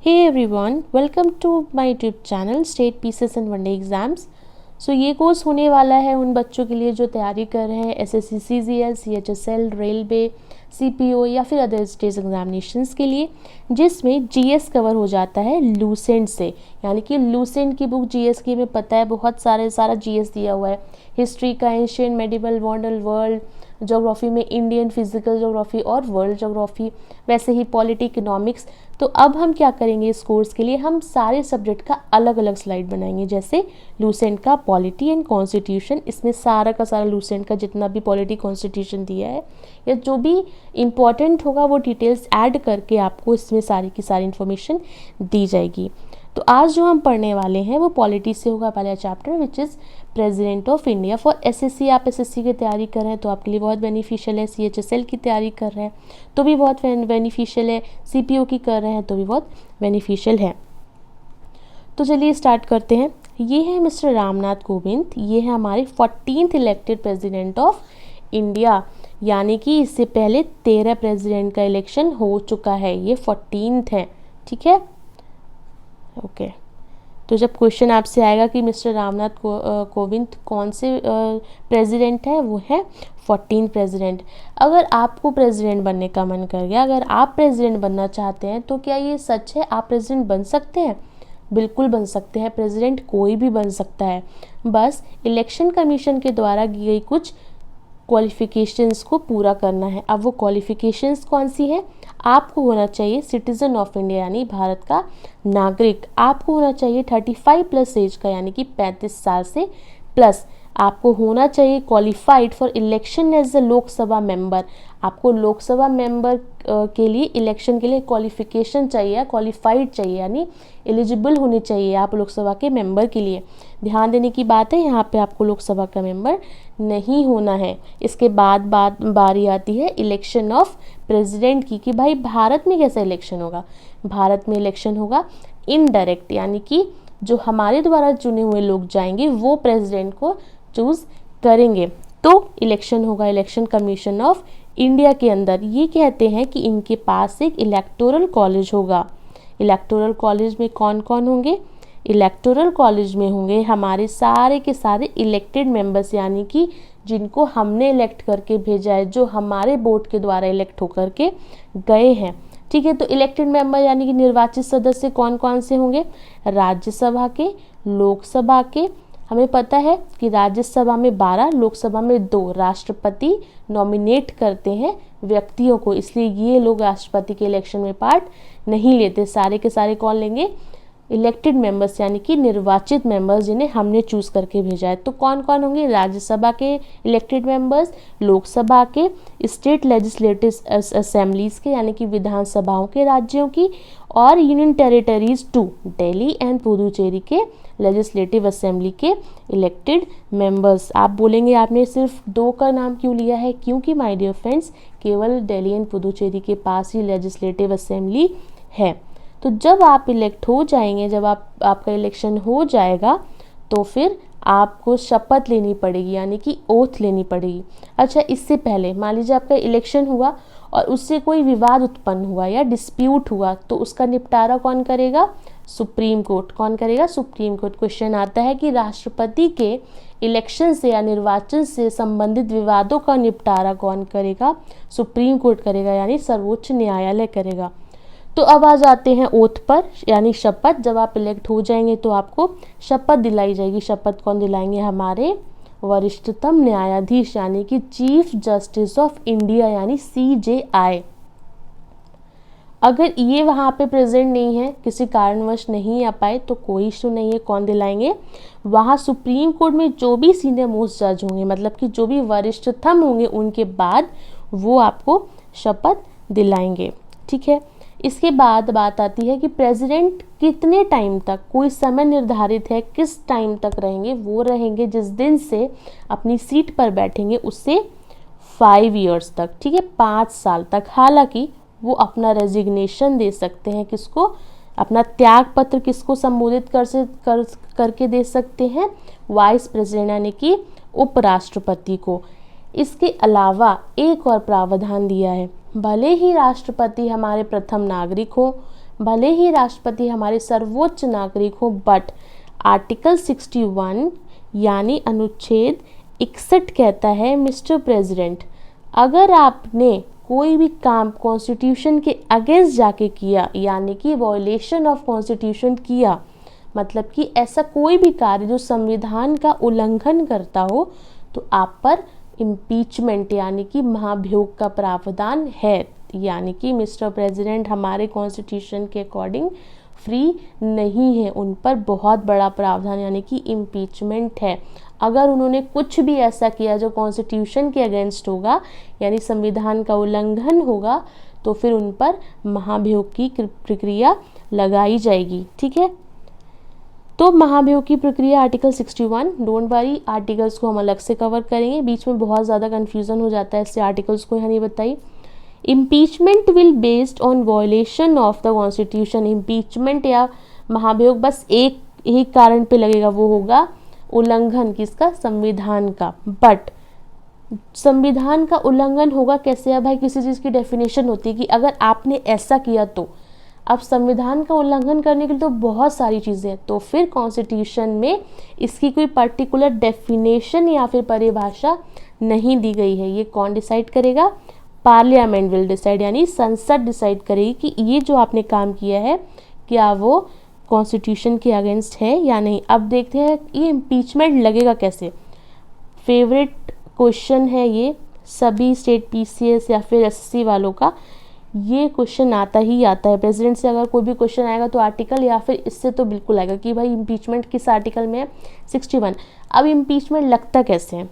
Hey everyone, welcome to my YouTube channel State Pieces and One Day Exams। ये course होने वाला है उन बच्चों के लिए जो तैयारी कर रहे हैं SSC, CGL, CHSL, railway, CPO या फिर अदर स्टेट एग्जामिनेशंस के लिए, जिसमें जीएस कवर हो जाता है लूसेंट से। यानी कि लूसेंट की बुक जीएस की, हमें पता है बहुत सारा जीएस दिया हुआ है। हिस्ट्री का ancient, medieval, modern world, geography में इंडियन, फिजिकल ज्योग्राफी और वर्ल्ड ज्योग्राफी, वैसे ही पॉलिटी, इकोनॉमिक्स। तो अब हम क्या करेंगे, इस कोर्स के लिए हम सारे सब्जेक्ट का अलग अलग स्लाइड बनाएंगे। जैसे लूसेंट का पॉलिटी एंड कॉन्स्टिट्यूशन, इसमें सारा का सारा लूसेंट का जितना भी पॉलिटी कॉन्स्टिट्यूशन दिया है या जो भी इम्पॉर्टेंट होगा वो डिटेल्स ऐड करके आपको इसमें सारी की सारी इन्फॉर्मेशन दी जाएगी। तो आज जो हम पढ़ने वाले हैं वो पॉलिटी से होगा पहला chapter, which is president of India. For SSC, आप एसएससी की तैयारी कर रहे हैं तो आपके लिए बहुत बेनिफिशियल है। सीएचएसएल की तैयारी कर रहे हैं तो भी बहुत बेनिफिशियल है। सीपीओ की कर रहे हैं तो भी बहुत बेनिफिशियल है। तो चलिए स्टार्ट करते हैं। ये है मिस्टर रामनाथ कोविंद, ये है हमारे 14th elected president of India. यानी कि इससे पहले 13 प्रेसिडेंट का इलेक्शन हो चुका है, ये 14th है। ठीक है, ओके। तो जब क्वेश्चन आपसे आएगा कि मिस्टर रामनाथ कोविंद कौन से प्रेसिडेंट है, वो है 14 प्रेसिडेंट। अगर आपको प्रेसिडेंट बनने का मन कर गया, अगर आप प्रेसिडेंट बनना चाहते हैं, तो क्या ये सच है आप प्रेसिडेंट बन सकते हैं? बिल्कुल बन सकते हैं। प्रेसिडेंट कोई भी बन सकता है, बस इलेक्शन कमीशन के द्वारा की गई कुछ क्वालिफिकेशंस को पूरा करना है। अब वो क्वालिफिकेशंस कौन सी है? आपको होना चाहिए सिटीजन ऑफ इंडिया यानी भारत का नागरिक। आपको होना चाहिए 35 प्लस एज का यानी कि 35 साल से प्लस। आपको होना चाहिए qualified for election as a Lok Sabha member. आपको लोकसभा मेंबर के लिए इलेक्शन के लिए क्वालिफिकेशन चाहिए, क्वालिफाइड चाहिए, यानी एलिजिबल होनी चाहिए आप लोकसभा के मेंबर के लिए। ध्यान देने की बात है, यहाँ पे आपको लोकसभा का मेंबर नहीं होना है। इसके बाद बारी आती है इलेक्शन ऑफ प्रेसिडेंट की, कि भाई भारत में कैसा इलेक्शन होगा। भारत में इलेक्शन होगा इनडायरेक्ट, यानी कि जो हमारे द्वारा चुने हुए लोग जाएंगे वो प्रेसिडेंट को चूज करेंगे। तो इलेक्शन होगा इलेक्शन कमीशन ऑफ इंडिया के अंदर। ये कहते हैं कि इनके पास एक इलेक्टोरल कॉलेज होगा। इलेक्टोरल कॉलेज में कौन कौन होंगे? इलेक्टोरल कॉलेज में होंगे हमारे सारे के सारे इलेक्टेड मेंबर्स, यानी कि जिनको हमने इलेक्ट करके भेजा है, जो हमारे वोट के द्वारा इलेक्ट होकर के गए हैं। ठीक है, तो इलेक्टेड मेंबर यानी कि निर्वाचित सदस्य कौन कौन से होंगे? राज्यसभा के, लोकसभा के। हमें पता है कि राज्यसभा में 12, लोकसभा में 2 राष्ट्रपति नॉमिनेट करते हैं व्यक्तियों को, इसलिए ये लोग राष्ट्रपति के इलेक्शन में पार्ट नहीं लेते। सारे के सारे कौन लेंगे? इलेक्टेड मेंबर्स यानी कि निर्वाचित मेंबर्स, जिन्हें हमने चूज करके भेजा है। तो कौन कौन होंगे? राज्यसभा के इलेक्टेड मेंबर्स, लोकसभा के, स्टेट लेजिस्लेटिव असेंबलीज के यानी कि विधानसभाओं के राज्यों की, और union territories 2 Delhi and Puducherry के लेजिस्लेटिव असेंबली के इलेक्टेड मेंबर्स। आप बोलेंगे आपने सिर्फ 2 का नाम क्यों लिया है? क्योंकि माय डियर फ्रेंड्स, केवल दिल्ली एंड पुदुचेरी के पास ही लेजिस्लेटिव असेंबली है। तो जब आप इलेक्ट हो जाएंगे, जब आपका इलेक्शन हो जाएगा, तो फिर आपको शपथ लेनी पड़ेगी, यानी कि ओथ लेनी पड़ेगी। अच्छा, इससे पहले मान लीजिए आपका इलेक्शन हुआ और उससे कोई विवाद उत्पन्न हुआ या डिस्प्यूट हुआ, तो उसका निपटारा कौन करेगा? Supreme court. कौन करेगा? Supreme court. क्वेश्चन आता है कि राष्ट्रपति के इलेक्शन से या निर्वाचन से संबंधित विवादों का निपटारा कौन करेगा? सुप्रीम कोर्ट करेगा, यानी सर्वोच्च न्यायालय करेगा। तो अब आ जाते हैं ओथ पर, यानी शपथ। जब आप इलेक्ट हो जाएंगे तो आपको शपथ दिलाई जाएगी। शपथ कौन दिलाएंगे? हमारे वरिष्ठतम न्यायाधीश यानी कि चीफ जस्टिस ऑफ इंडिया यानी CJI। अगर ये वहाँ पे प्रेजेंट नहीं है, किसी कारणवश नहीं आ पाए, तो कोई इशू नहीं है। कौन दिलाएंगे? वहाँ सुप्रीम कोर्ट में जो भी सीनियर मोस्ट जज होंगे, मतलब कि जो भी वरिष्ठतम होंगे, उनके बाद वो आपको शपथ दिलाएंगे। ठीक है, इसके बाद बात आती है कि प्रेसिडेंट कितने टाइम तक, कोई समय निर्धारित है किस टाइम तक रहेंगे? वो रहेंगे जिस दिन से अपनी सीट पर बैठेंगे उससे 5 इयर्स तक। ठीक है, 5 साल तक। हालांकि वो अपना रेजिग्नेशन दे सकते हैं, किसको? अपना त्याग पत्र किसको संबोधित करके दे सकते हैं? वाइस प्रेसिडेंट यानी कि उपराष्ट्रपति को। इसके अलावा एक और प्रावधान दिया है, भले ही राष्ट्रपति हमारे प्रथम नागरिक हो, भले ही राष्ट्रपति हमारे सर्वोच्च नागरिक हो, बट आर्टिकल 61 यानी अनुच्छेद 61 कहता है मिस्टर प्रेसिडेंट, अगर आपने कोई भी काम कॉन्स्टिट्यूशन के अगेंस्ट जाके किया, यानी कि वॉयलेशन ऑफ कॉन्स्टिट्यूशन किया, मतलब कि ऐसा कोई भी कार्य जो संविधान का उल्लंघन करता हो, तो आप पर इम्पीचमेंट यानी कि महाभियोग का प्रावधान है। यानी कि मिस्टर प्रेसिडेंट हमारे कॉन्स्टिट्यूशन के अकॉर्डिंग फ्री नहीं है, उन पर बहुत बड़ा प्रावधान यानी कि इम्पीचमेंट है। अगर उन्होंने कुछ भी ऐसा किया जो कॉन्स्टिट्यूशन के अगेंस्ट होगा, यानी संविधान का उल्लंघन होगा, तो फिर उन पर महाभियोग की प्रक्रिया लगाई जाएगी। ठीक है, तो महाभियोग की प्रक्रिया आर्टिकल 61, डोंट वरी, आर्टिकल्स को हम अलग से कवर करेंगे, बीच में बहुत ज़्यादा कन्फ्यूज़न हो जाता है, इससे आर्टिकल्स को यहाँ नहीं बताई। Impeachment will based on violation of the constitution, impeachment या महाभियोग बस एक ही कारण पे लगेगा, वो होगा उल्लंघन किसका, संविधान का। बट संविधान का उल्लंघन होगा कैसे, अब भाई किसी चीज़ की डेफिनेशन होती है कि अगर आपने ऐसा किया तो, अब संविधान का उल्लंघन करने के लिए तो बहुत सारी चीज़ें हैं, तो फिर कॉन्स्टिट्यूशन में इसकी कोई पर्टिकुलर डेफिनेशन या फिर परिभाषा नहीं दी गई है। ये कौन डिसाइड करेगा, पार्लियामेंट विल डिसाइड, यानी संसद डिसाइड करेगी कि ये जो आपने काम किया है क्या वो कॉन्स्टिट्यूशन के अगेंस्ट है या नहीं। अब देखते हैं ये इम्पीचमेंट लगेगा कैसे। फेवरेट क्वेश्चन है ये सभी स्टेट पीसीएस या फिर एसएससी वालों का, ये क्वेश्चन आता ही आता है। प्रेसिडेंट से अगर कोई भी क्वेश्चन आएगा तो आर्टिकल या फिर इससे तो बिल्कुल आएगा कि भाई इम्पीचमेंट किस आर्टिकल में है, 61। अब इम्पीचमेंट लगता कैसे है,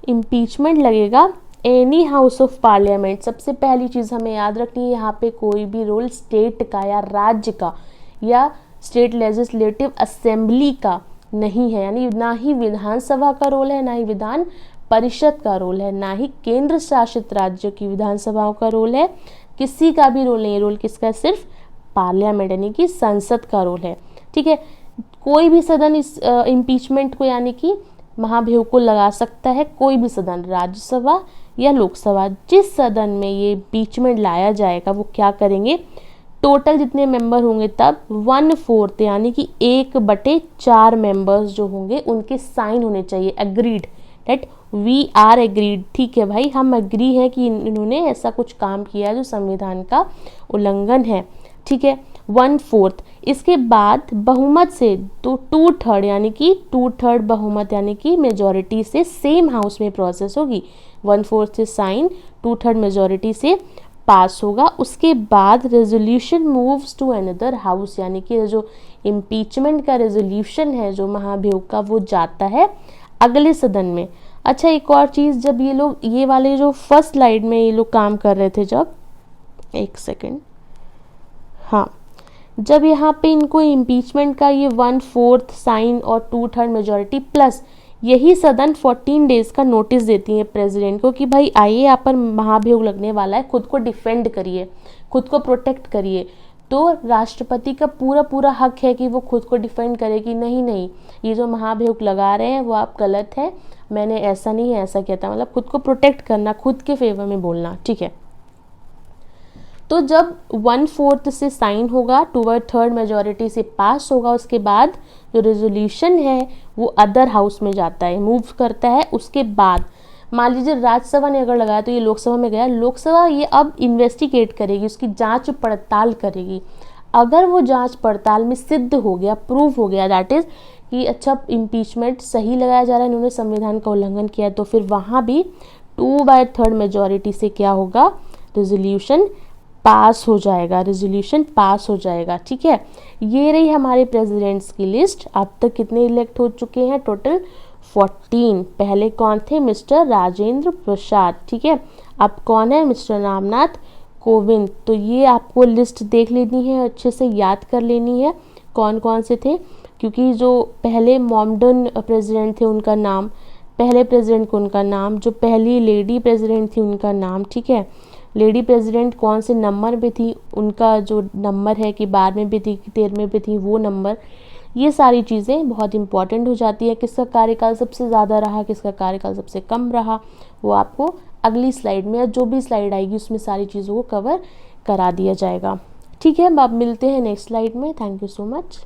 इम्पीचमेंट लगेगा एनी हाउस ऑफ पार्लियामेंट। सबसे पहली चीज़ हमें याद रखनी है, यहाँ पे कोई भी रोल स्टेट का या राज्य का या स्टेट लेजिस्लेटिव असेंबली का नहीं है, यानी ना ही विधानसभा का रोल है, ना ही विधान परिषद का रोल है, ना ही केंद्र शासित राज्यों की विधानसभाओं का रोल है, किसी का भी रोल नहीं है। रोल किसका है, सिर्फ पार्लियामेंट यानी कि संसद का रोल है। ठीक है, कोई भी सदन इस इम्पीचमेंट को यानी कि महाभियोग को लगा सकता है, कोई भी सदन, राज्यसभा या लोकसभा। जिस सदन में ये इम्पीचमेंट लाया जाएगा वो क्या करेंगे, टोटल जितने मेंबर होंगे तब 1/4 यानी कि 1/4 मेंबर्स जो होंगे उनके साइन होने चाहिए, agreed, that we are agreed. ठीक है भाई, हम एग्री हैं कि इन्होंने ऐसा कुछ काम किया जो संविधान का उल्लंघन है। ठीक है, 1/4। इसके बाद बहुमत से तो 2/3 यानी कि 2/3 बहुमत यानी कि मेजॉरिटी से सेम हाउस में प्रोसेस होगी। 1/4 से साइन, 2/3 मेजॉरिटी से पास होगा। उसके बाद resolution moves to another house, यानी कि जो इम्पीचमेंट का रेजोल्यूशन है जो महाभियोग का, वो जाता है अगले सदन में। अच्छा, एक और चीज़, जब ये लोग ये वाले जो फर्स्ट स्लाइड में ये लोग काम कर रहे थे, जब एक सेकेंड, हाँ, जब यहाँ पे इनको इम्पीचमेंट का ये 1/4 साइन और 2/3 मेजॉरिटी प्लस यही सदन 14 डेज का नोटिस देती है प्रेसिडेंट को कि भाई आइए, आप पर महाभियोग लगने वाला है, खुद को डिफेंड करिए, खुद को प्रोटेक्ट करिए। तो राष्ट्रपति का पूरा पूरा हक है कि वो खुद को डिफेंड करे कि नहीं नहीं, ये जो महाभियोग लगा रहे हैं वो आप गलत है, मैंने ऐसा नहीं है, ऐसा किया था, मतलब खुद को प्रोटेक्ट करना, खुद के फेवर में बोलना। ठीक है, तो जब 1/4 से साइन होगा, 2/3 मेजॉरिटी से पास होगा, उसके बाद जो रेजोल्यूशन है वो अदर हाउस में जाता है, मूव करता है। उसके बाद मान लीजिए राज्यसभा ने अगर लगाया तो ये लोकसभा में गया, लोकसभा ये अब इन्वेस्टिगेट करेगी, उसकी जांच पड़ताल करेगी। अगर वो जांच पड़ताल में सिद्ध हो गया, प्रूव हो गया, दैट इज़ कि अच्छा इम्पीचमेंट सही लगाया जा रहा है, इन्होंने संविधान का उल्लंघन किया, तो फिर वहाँ भी 2/3 मेजॉरिटी से क्या होगा, रेजोल्यूशन पास हो जाएगा, रेजोल्यूशन पास हो जाएगा। ठीक है, ये रही हमारे प्रेसिडेंट्स की लिस्ट। अब तक कितने इलेक्ट हो चुके हैं, टोटल 14। पहले कौन थे, मिस्टर राजेंद्र प्रसाद। ठीक है, अब कौन है, मिस्टर रामनाथ कोविंद। तो ये आपको लिस्ट देख लेनी है, अच्छे से याद कर लेनी है कौन कौन से थे, क्योंकि जो पहले मॉमडन प्रेसिडेंट थे उनका नाम, पहले प्रेसिडेंट को उनका नाम, जो पहली लेडी प्रेसिडेंट थी उनका नाम। ठीक है, लेडी प्रेसिडेंट कौन से नंबर पे थी, उनका जो नंबर है कि 12वें पे थी कि 13वें पे थी, वो नंबर, ये सारी चीज़ें बहुत इंपॉर्टेंट हो जाती है। किसका कार्यकाल सबसे ज़्यादा रहा, किसका कार्यकाल सबसे कम रहा, वो आपको अगली स्लाइड में या जो भी स्लाइड आएगी उसमें सारी चीज़ों को कवर करा दिया जाएगा। ठीक है, अब आप मिलते हैं नेक्स्ट स्लाइड में। Thank you so much.